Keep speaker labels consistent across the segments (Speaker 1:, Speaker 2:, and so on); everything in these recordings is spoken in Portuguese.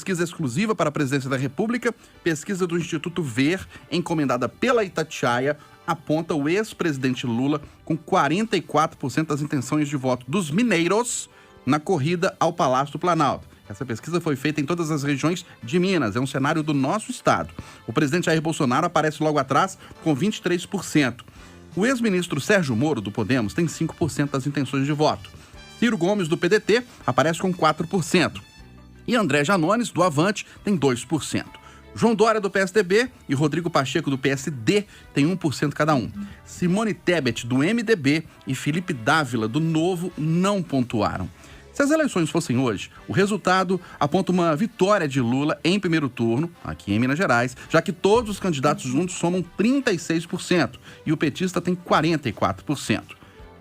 Speaker 1: pesquisa exclusiva para a presidência da República, pesquisa do Instituto Ver, encomendada pela Itatiaia, aponta o ex-presidente Lula com 44% das intenções de voto dos mineiros na corrida ao Palácio do Planalto. Essa pesquisa foi feita em todas as regiões de Minas, é um cenário do nosso estado. O presidente Jair Bolsonaro aparece logo atrás com 23%. O ex-ministro Sérgio Moro, do Podemos, tem 5% das intenções de voto. Ciro Gomes, do PDT, aparece com 4%. E André Janones, do Avante, tem 2%. João Dória, do PSDB, e Rodrigo Pacheco, do PSD, tem 1% cada um. Simone Tebet, do MDB, e Felipe Dávila, do Novo, não pontuaram. Se as eleições fossem hoje, o resultado aponta uma vitória de Lula em primeiro turno, aqui em Minas Gerais, já que todos os candidatos juntos somam 36% e o petista tem 44%.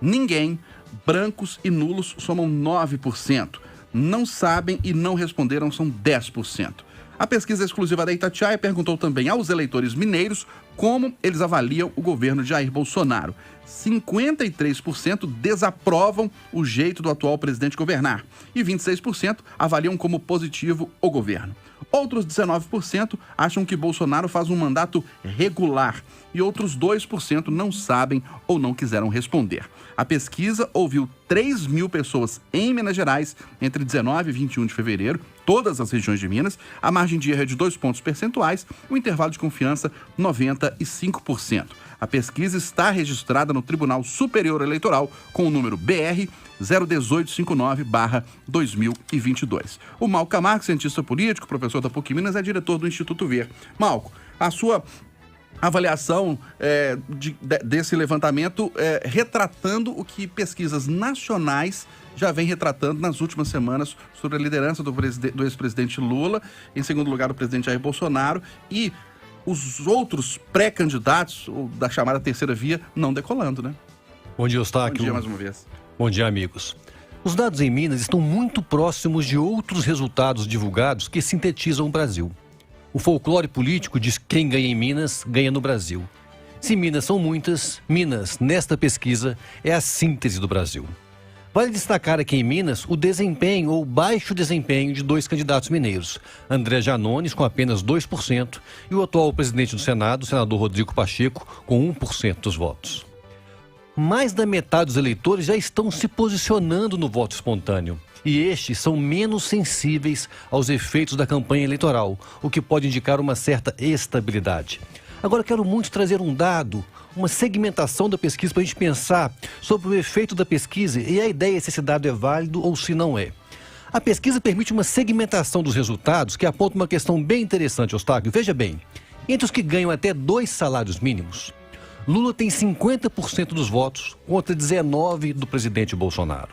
Speaker 1: Ninguém, brancos e nulos, somam 9%. Não sabem e não responderam são 10%. A pesquisa exclusiva da Itatiaia perguntou também aos eleitores mineiros como eles avaliam o governo de Jair Bolsonaro. 53% desaprovam o jeito do atual presidente governar e 26% avaliam como positivo o governo. Outros 19% acham que Bolsonaro faz um mandato regular e outros 2% não sabem ou não quiseram responder. A pesquisa ouviu 3 mil pessoas em Minas Gerais entre 19 e 21 de fevereiro, todas as regiões de Minas. A margem de erro é de 2 pontos percentuais, o intervalo de confiança 95%. A pesquisa está registrada no Tribunal Superior Eleitoral com o número BR 01859/2022. O Malco Camargo, cientista político, professor da PUC Minas, é diretor do Instituto Ver. Malco, a sua avaliação desse levantamento retratando o que pesquisas nacionais já vem retratando nas últimas semanas sobre a liderança do ex-presidente Lula, em segundo lugar o presidente Jair Bolsonaro e os outros pré-candidatos da chamada terceira via não decolando, né?
Speaker 2: Bom dia, Eustáquio.
Speaker 1: Bom dia mais uma vez.
Speaker 2: Bom dia, amigos. Os dados em Minas estão muito próximos de outros resultados divulgados que sintetizam o Brasil. O folclore político diz que quem ganha em Minas, ganha no Brasil. Se Minas são muitas, Minas, nesta pesquisa, é a síntese do Brasil. Vale destacar aqui em Minas o desempenho ou baixo desempenho de 2 candidatos mineiros, André Janones com apenas 2% e o atual presidente do Senado, o senador Rodrigo Pacheco, com 1% dos votos. Mais da metade dos eleitores já estão se posicionando no voto espontâneo e estes são menos sensíveis aos efeitos da campanha eleitoral, o que pode indicar uma certa estabilidade. Agora quero muito trazer um dado, uma segmentação da pesquisa para a gente pensar sobre o efeito da pesquisa e a ideia se esse dado é válido ou se não é. A pesquisa permite uma segmentação dos resultados que aponta uma questão bem interessante, Eustáquio. Veja bem, entre os que ganham até 2 salários mínimos, Lula tem 50% dos votos contra 19% do presidente Bolsonaro.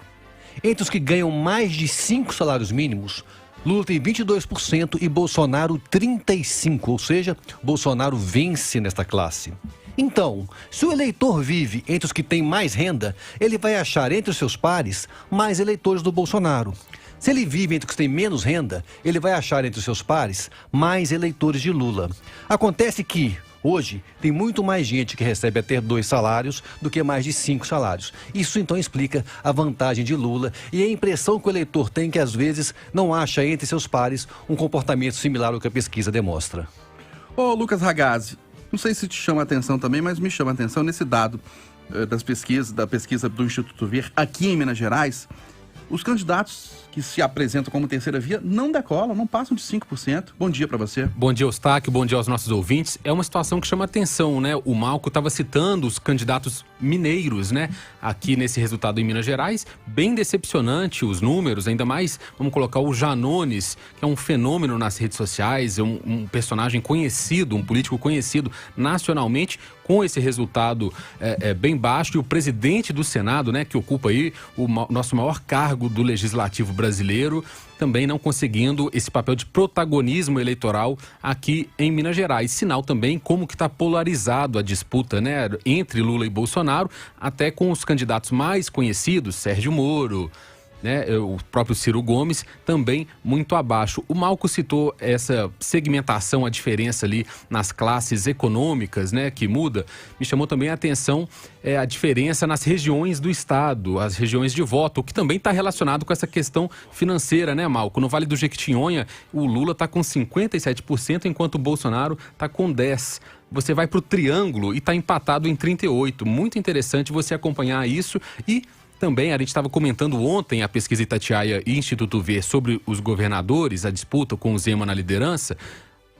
Speaker 2: Entre os que ganham mais de 5 salários mínimos, Lula tem 22% e Bolsonaro 35%, ou seja, Bolsonaro vence nesta classe. Então, se o eleitor vive entre os que têm mais renda, ele vai achar entre os seus pares mais eleitores do Bolsonaro. Se ele vive entre os que têm menos renda, ele vai achar entre os seus pares mais eleitores de Lula. Acontece que, hoje, tem muito mais gente que recebe até 2 salários do que mais de 5 salários. Isso então explica a vantagem de Lula e a impressão que o eleitor tem que às vezes não acha entre seus pares um comportamento similar ao que a pesquisa demonstra.
Speaker 1: Ô Lucas Ragazzi, não sei se te chama a atenção também, mas me chama a atenção nesse dado da pesquisa do Instituto Ver aqui em Minas Gerais. Os candidatos que se apresentam como terceira via não decolam, não passam de 5%. Bom dia para você.
Speaker 3: Bom dia, Eustáquio. Bom dia aos nossos ouvintes. É uma situação que chama atenção, né? O Malco estava citando os candidatos mineiros, né? Aqui nesse resultado em Minas Gerais. Bem decepcionante os números, ainda mais, vamos colocar o Janones, que é um fenômeno nas redes sociais, é um personagem conhecido, um político conhecido nacionalmente, com esse resultado bem baixo. E o presidente do Senado, né? Que ocupa aí o nosso maior cargo do Legislativo brasileiro, também não conseguindo esse papel de protagonismo eleitoral aqui em Minas Gerais. Sinal também como que está polarizado a disputa, né, entre Lula e Bolsonaro, até com os candidatos mais conhecidos, Sérgio Moro, né? O próprio Ciro Gomes também muito abaixo. O Malco citou essa segmentação, a diferença ali nas classes econômicas, né, que muda. Me chamou também a atenção a diferença nas regiões do estado, as regiões de voto, o que também está relacionado com essa questão financeira, né, Malco? No Vale do Jequitinhonha, o Lula está com 57%, enquanto o Bolsonaro está com 10%. Você vai para o Triângulo e está empatado em 38%. Muito interessante você acompanhar isso. E também, a gente estava comentando ontem a pesquisa Itatiaia e Instituto Ver sobre os governadores, a disputa com o Zema na liderança.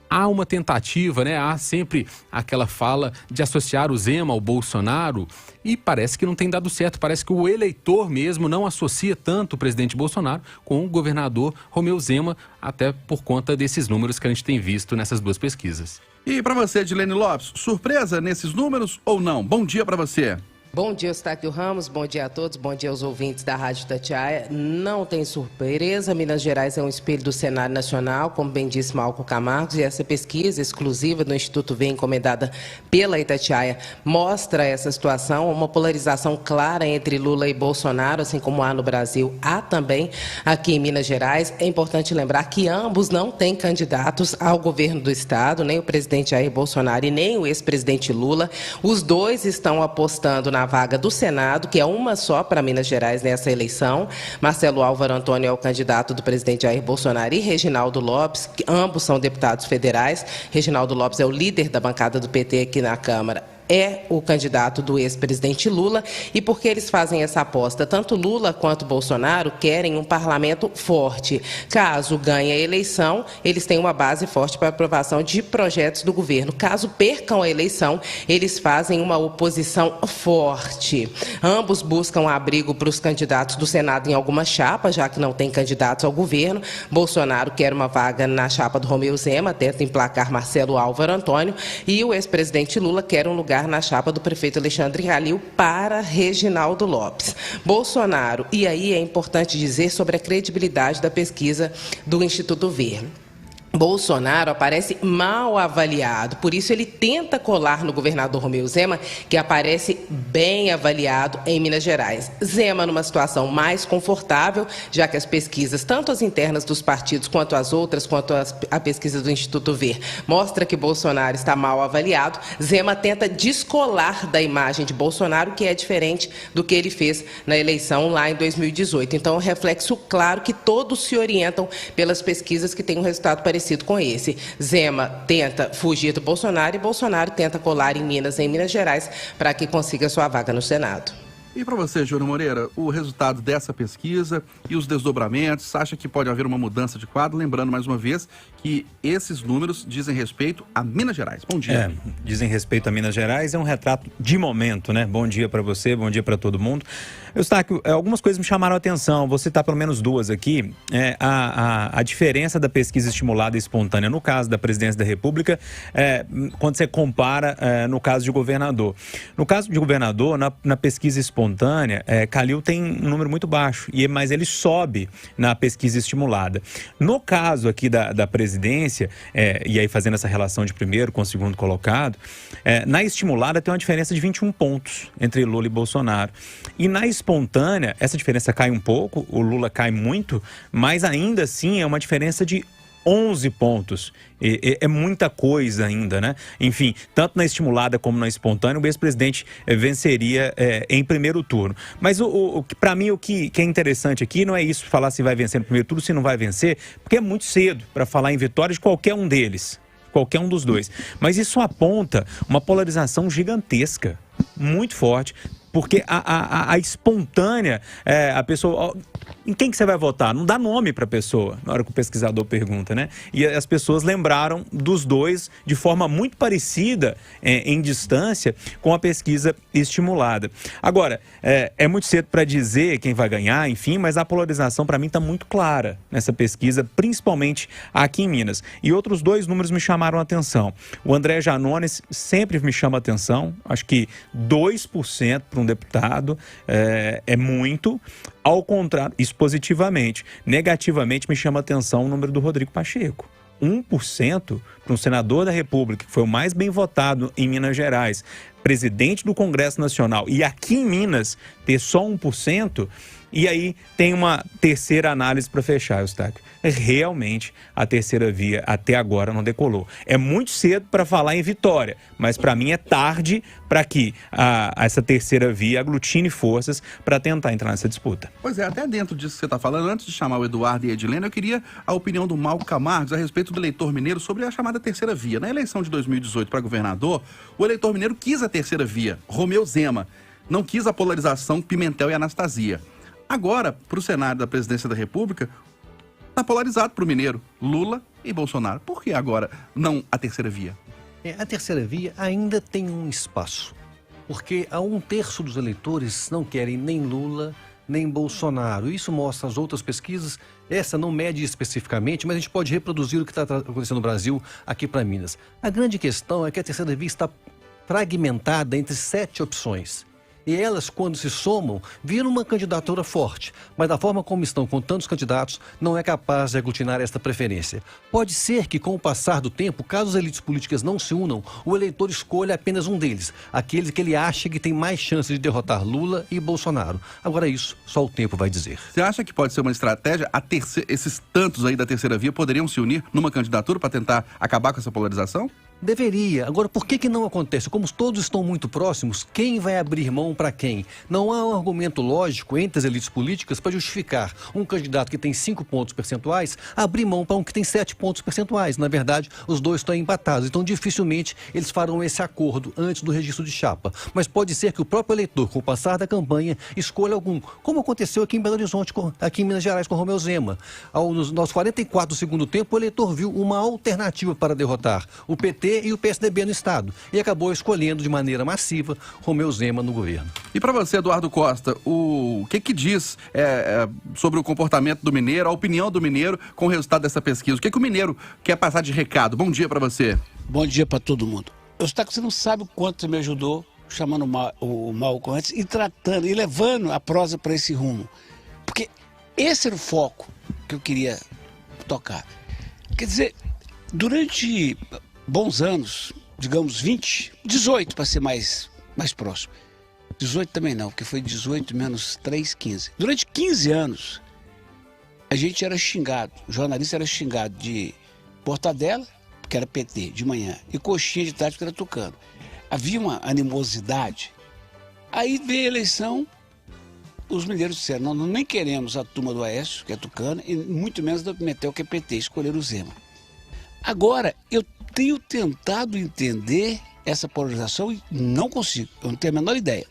Speaker 3: Há uma tentativa, né? Há sempre aquela fala de associar o Zema ao Bolsonaro e parece que não tem dado certo. Parece que o eleitor mesmo não associa tanto o presidente Bolsonaro com o governador Romeu Zema, até por conta desses números que a gente tem visto nessas duas pesquisas.
Speaker 1: E para você, Edilene Lopes, surpresa nesses números ou não? Bom dia para você.
Speaker 4: Bom dia, Eustáquio Ramos, bom dia a todos, bom dia aos ouvintes da Rádio Itatiaia. Não tem surpresa, Minas Gerais é um espelho do cenário nacional, como bem disse Malco Camargo, e essa pesquisa exclusiva do Instituto V, encomendada pela Itatiaia, mostra essa situação, uma polarização clara entre Lula e Bolsonaro, assim como há no Brasil, há também aqui em Minas Gerais. É importante lembrar que ambos não têm candidatos ao governo do Estado, nem o presidente Jair Bolsonaro e nem o ex-presidente Lula. Os dois estão apostando na vaga do Senado, que é uma só para Minas Gerais nessa eleição. Marcelo Álvaro Antônio é o candidato do presidente Jair Bolsonaro e Reginaldo Lopes, que ambos são deputados federais. Reginaldo Lopes é o líder da bancada do PT aqui na Câmara. É o candidato do ex-presidente Lula. E por que eles fazem essa aposta? Tanto Lula quanto Bolsonaro querem um parlamento forte. Caso ganhe a eleição, eles têm uma base forte para aprovação de projetos do governo. Caso percam a eleição, eles fazem uma oposição forte. Ambos buscam abrigo para os candidatos do Senado em alguma chapa, já que não tem candidatos ao governo. Bolsonaro quer uma vaga na chapa do Romeu Zema, tenta emplacar Marcelo Álvaro Antônio, e o ex-presidente Lula quer um lugar na chapa do prefeito Alexandre Calil para Reginaldo Lopes. Bolsonaro, e aí é importante dizer sobre a credibilidade da pesquisa do Instituto Ver. Bolsonaro aparece mal avaliado, por isso ele tenta colar no governador Romeu Zema, que aparece bem avaliado em Minas Gerais. Zema numa situação mais confortável, já que as pesquisas, tanto as internas dos partidos quanto as outras, quanto a pesquisa do Instituto Ver, mostra que Bolsonaro está mal avaliado. Zema tenta descolar da imagem de Bolsonaro, que é diferente do que ele fez na eleição lá em 2018. Então, é um reflexo claro que todos se orientam pelas pesquisas que têm um resultado parecido com esse. Zema tenta fugir do Bolsonaro e Bolsonaro tenta colar em Minas Gerais, para que consiga sua vaga no Senado.
Speaker 1: E para você, Júnior Moreira, o resultado dessa pesquisa e os desdobramentos, acha que pode haver uma mudança de quadro? Lembrando mais uma vez que esses números dizem respeito a Minas Gerais. Bom dia.
Speaker 5: Dizem respeito a Minas Gerais, é um retrato de momento, né? Bom dia para você, bom dia para todo mundo. Eustáquio, algumas coisas me chamaram a atenção, vou citar pelo menos duas aqui. A diferença da pesquisa estimulada e espontânea no caso da presidência da República, quando você compara no caso de governador. No caso de governador, na pesquisa espontânea, Calil tem um número muito baixo, mas ele sobe na pesquisa estimulada. No caso aqui da presidência, e aí fazendo essa relação de primeiro com o segundo colocado, na estimulada tem uma diferença de 21 pontos entre Lula e Bolsonaro. E na espontânea, essa diferença cai um pouco, o Lula cai muito, mas ainda assim é uma diferença de 11 pontos. É muita coisa ainda, né? Enfim, tanto na estimulada como na espontânea, o ex-presidente venceria em primeiro turno. Mas para mim o que é interessante aqui não é isso, falar se vai vencer no primeiro turno, se não vai vencer, porque é muito cedo para falar em vitória de qualquer um deles, qualquer um dos dois. Mas isso aponta uma polarização gigantesca, muito forte. Porque a espontânea, a pessoa... Em quem que você vai votar? Não dá nome para a pessoa, na hora que o pesquisador pergunta, né? E as pessoas lembraram dos dois de forma muito parecida, em distância, com a pesquisa estimulada. Agora, é muito cedo para dizer quem vai ganhar, enfim, mas a polarização para mim está muito clara nessa pesquisa, principalmente aqui em Minas. E outros dois números me chamaram a atenção. O André Janones sempre me chama a atenção, acho que 2% para um deputado é muito. Ao contrário, isso positivamente. Negativamente me chama a atenção o número do Rodrigo Pacheco. 1% para um senador da República, que foi o mais bem votado em Minas Gerais, presidente do Congresso Nacional, e aqui em Minas ter só 1%, E aí tem uma terceira análise para fechar, Eustáquio. Realmente a terceira via até agora não decolou. É muito cedo para falar em vitória, mas para mim é tarde para que essa terceira via aglutine forças para tentar entrar nessa disputa.
Speaker 1: Pois é, até dentro disso que você está falando, antes de chamar o Eduardo e a Edilene, eu queria a opinião do Malco Camargos a respeito do eleitor mineiro sobre a chamada terceira via. Na eleição de 2018 para governador, o eleitor mineiro quis a terceira via, Romeu Zema. Não quis a polarização Pimentel e Anastasia. Agora, para o cenário da presidência da República, está polarizado para o mineiro, Lula e Bolsonaro. Por que agora não a terceira via?
Speaker 2: A terceira via ainda tem um espaço, porque há 1/3 dos eleitores não querem nem Lula nem Bolsonaro. Isso mostra as outras pesquisas. Essa não mede especificamente, mas a gente pode reproduzir o que está acontecendo no Brasil aqui para Minas. A grande questão é que a terceira via está fragmentada entre 7 opções. E elas, quando se somam, viram uma candidatura forte, mas da forma como estão com tantos candidatos, não é capaz de aglutinar esta preferência. Pode ser que, com o passar do tempo, caso as elites políticas não se unam, o eleitor escolha apenas um deles, aquele que ele acha que tem mais chance de derrotar Lula e Bolsonaro. Agora isso, só o tempo vai dizer.
Speaker 1: Você acha que pode ser uma estratégia? Esses tantos aí da terceira via poderiam se unir numa candidatura para tentar acabar com essa polarização?
Speaker 2: Deveria. Agora, por que não acontece? Como todos estão muito próximos, quem vai abrir mão para quem? Não há um argumento lógico entre as elites políticas para justificar um candidato que tem 5 pontos percentuais abrir mão para um que tem 7 pontos percentuais. Na verdade, os dois estão empatados. Então, dificilmente eles farão esse acordo antes do registro de chapa. Mas pode ser que o próprio eleitor, com o passar da campanha, escolha algum. Como aconteceu aqui em Belo Horizonte, aqui em Minas Gerais, com Romeu Zema. Nos 44 do segundo tempo, o eleitor viu uma alternativa para derrotar o PT e o PSDB no estado, e acabou escolhendo de maneira massiva Romeu Zema no governo.
Speaker 1: E para você, Eduardo Costa, o que diz sobre o comportamento do mineiro, a opinião do mineiro com o resultado dessa pesquisa? O que o mineiro quer passar de recado? Bom dia para você.
Speaker 6: Bom dia para todo mundo. Eustáquio, você não sabe o quanto você me ajudou chamando o Malco antes e tratando e levando a prosa para esse rumo. Porque esse era o foco que eu queria tocar. Quer dizer, durante bons anos, digamos 18 para ser mais próximo. 18 também não, porque foi 18 menos 3, 15. Durante 15 anos, a gente era xingado, o jornalista era xingado de Mortadela, porque era PT, de manhã, e coxinha de tarde, porque era tucano. Havia uma animosidade. Aí veio a eleição, os mineiros disseram, não, nem queremos a turma do Aécio, que é tucano, e muito menos do Pimentel, que é PT, escolheram o Zema. Agora, eu tenho tentado entender essa polarização e não consigo, eu não tenho a menor ideia.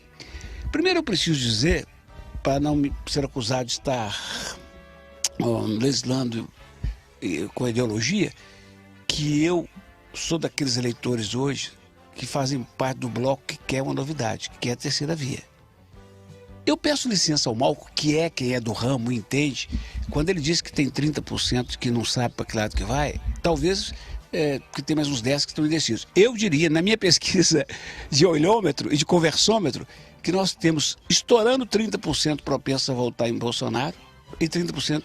Speaker 6: Primeiro eu preciso dizer, para não ser acusado de estar legislando com ideologia, que eu sou daqueles eleitores hoje que fazem parte do bloco que quer uma novidade, que quer a terceira via. Eu peço licença ao Malco, que é quem é do ramo, entende, quando ele diz que tem 30% que não sabe para que lado que vai, talvez que tem mais uns 10 que estão indecisos. Eu diria, na minha pesquisa de olhômetro e de conversômetro, que nós temos estourando 30% propenso a votar em Bolsonaro e 30%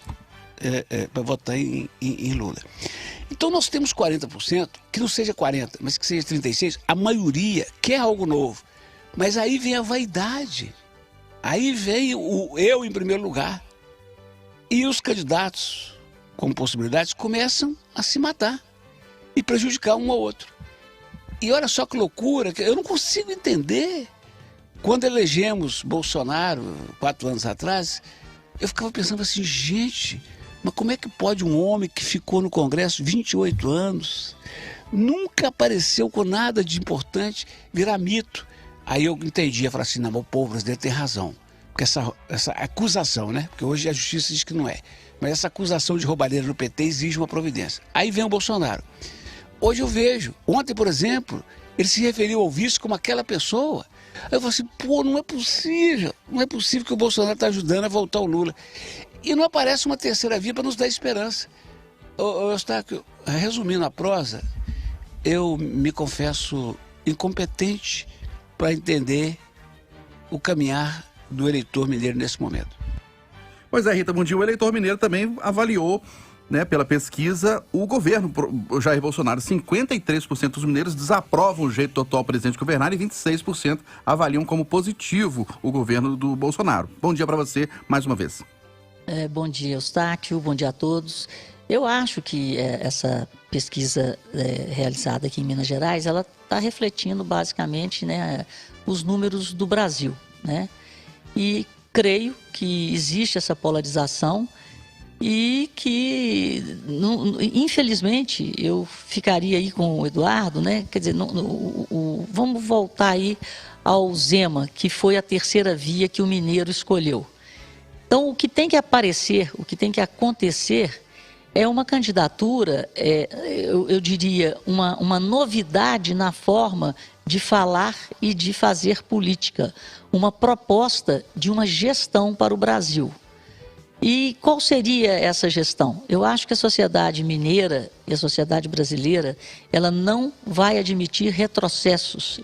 Speaker 6: para votar em Lula. Então nós temos 40%, que não seja 40%, mas que seja 36%, a maioria quer algo novo. Mas aí vem a vaidade, aí vem o eu em primeiro lugar. E os candidatos com possibilidades começam a se matar e prejudicar um ao outro. E olha só que loucura, eu não consigo entender. Quando elegemos Bolsonaro, 4 anos atrás, eu ficava pensando assim, gente, mas como é que pode um homem que ficou no Congresso 28 anos, nunca apareceu com nada de importante, virar mito? Aí eu entendi, eu falei assim, não, o povo brasileiro tem razão. Porque essa acusação, né? Porque hoje a justiça diz que não é. Mas essa acusação de roubalheira no PT exige uma providência. Aí vem o Bolsonaro. Hoje eu vejo, ontem, por exemplo, ele se referiu ao vice como aquela pessoa. Aí eu falei assim, pô, não é possível que o Bolsonaro está ajudando a voltar o Lula. E não aparece uma terceira via para nos dar esperança. Eustáquio, resumindo a prosa, eu me confesso incompetente para entender o caminhar do eleitor mineiro nesse momento.
Speaker 1: Pois é, Rita, bom dia. O eleitor mineiro também avaliou né, pela pesquisa, o governo Jair Bolsonaro, 53% dos mineiros desaprovam o jeito do atual presidente governar e 26% avaliam como positivo o governo do Bolsonaro. Bom dia para você, mais uma vez.
Speaker 7: Bom dia, Eustáquio, bom dia a todos. Eu acho que essa pesquisa realizada aqui em Minas Gerais, ela está refletindo basicamente, né, os números do Brasil, né? E creio que existe essa polarização e que, infelizmente, eu ficaria aí com o Eduardo, né? Quer dizer, vamos voltar aí ao Zema, que foi a terceira via que o mineiro escolheu. Então, o que tem que aparecer, o que tem que acontecer é uma candidatura, eu diria, uma novidade na forma de falar e de fazer política, uma proposta de uma gestão para o Brasil. E qual seria essa gestão? Eu acho que a sociedade mineira e a sociedade brasileira, ela não vai admitir retrocessos.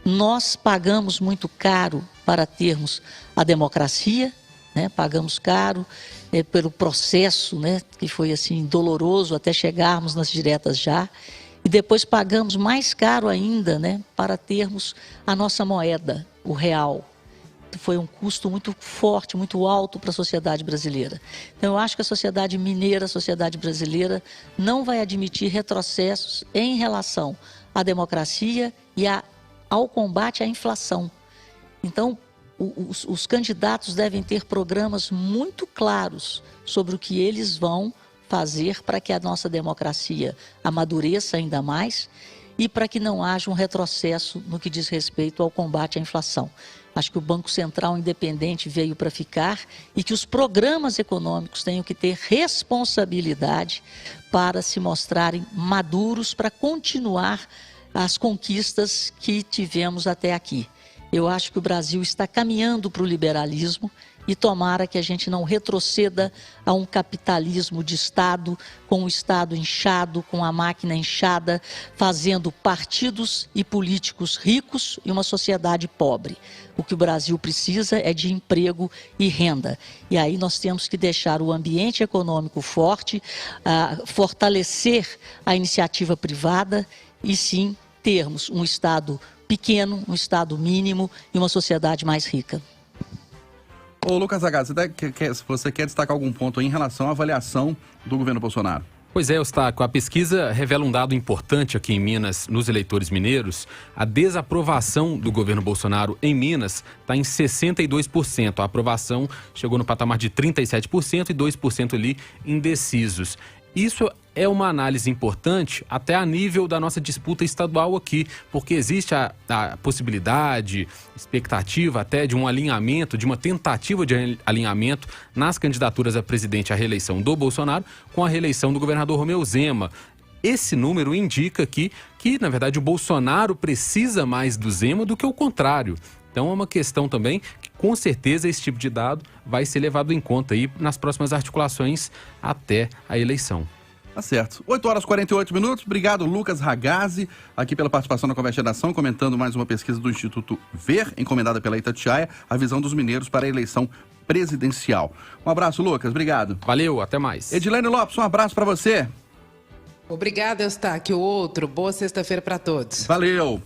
Speaker 7: Nós pagamos muito caro para termos a democracia, né? Pagamos caro pelo processo, né? Que foi assim doloroso até chegarmos nas diretas já. E depois pagamos mais caro ainda, né? Para termos a nossa moeda, o real. Foi um custo muito forte, muito alto para a sociedade brasileira. Então, eu acho que a sociedade mineira, a sociedade brasileira, não vai admitir retrocessos em relação à democracia e ao combate à inflação. Então, os candidatos devem ter programas muito claros sobre o que eles vão fazer para que a nossa democracia amadureça ainda mais e para que não haja um retrocesso no que diz respeito ao combate à inflação. Acho que o Banco Central Independente veio para ficar e que os programas econômicos tenham que ter responsabilidade para se mostrarem maduros para continuar as conquistas que tivemos até aqui. Eu acho que o Brasil está caminhando para o liberalismo e tomara que a gente não retroceda a um capitalismo de Estado, com o Estado inchado, com a máquina inchada, fazendo partidos e políticos ricos e uma sociedade pobre. O que o Brasil precisa é de emprego e renda. E aí nós temos que deixar o ambiente econômico forte, fortalecer a iniciativa privada e sim termos um Estado pequeno, um Estado mínimo e uma sociedade mais rica.
Speaker 1: Ô Lucas Zagazzi, você quer destacar algum ponto aí em relação à avaliação do governo Bolsonaro?
Speaker 3: Pois é, Eustáquio, a pesquisa revela um dado importante aqui em Minas, nos eleitores mineiros. A desaprovação do governo Bolsonaro em Minas está em 62%. A aprovação chegou no patamar de 37% e 2% ali indecisos. Isso é uma análise importante até a nível da nossa disputa estadual aqui, porque existe a possibilidade, expectativa até de um alinhamento, de uma tentativa de alinhamento nas candidaturas a presidente à reeleição do Bolsonaro com a reeleição do governador Romeu Zema. Esse número indica aqui que, na verdade, o Bolsonaro precisa mais do Zema do que o contrário. Então é uma questão também que, com certeza, esse tipo de dado vai ser levado em conta aí nas próximas articulações até a eleição.
Speaker 1: Tá certo. 8h48. Obrigado, Lucas Zagazzi, aqui pela participação na Conversa da Nação, comentando mais uma pesquisa do Instituto Ver, encomendada pela Itatiaia, a visão dos mineiros para a eleição presidencial. Um abraço, Lucas. Obrigado.
Speaker 3: Valeu, até mais.
Speaker 1: Edilene Lopes, um abraço para você.
Speaker 4: Obrigada, Eustáquio. Boa sexta-feira para todos.
Speaker 1: Valeu.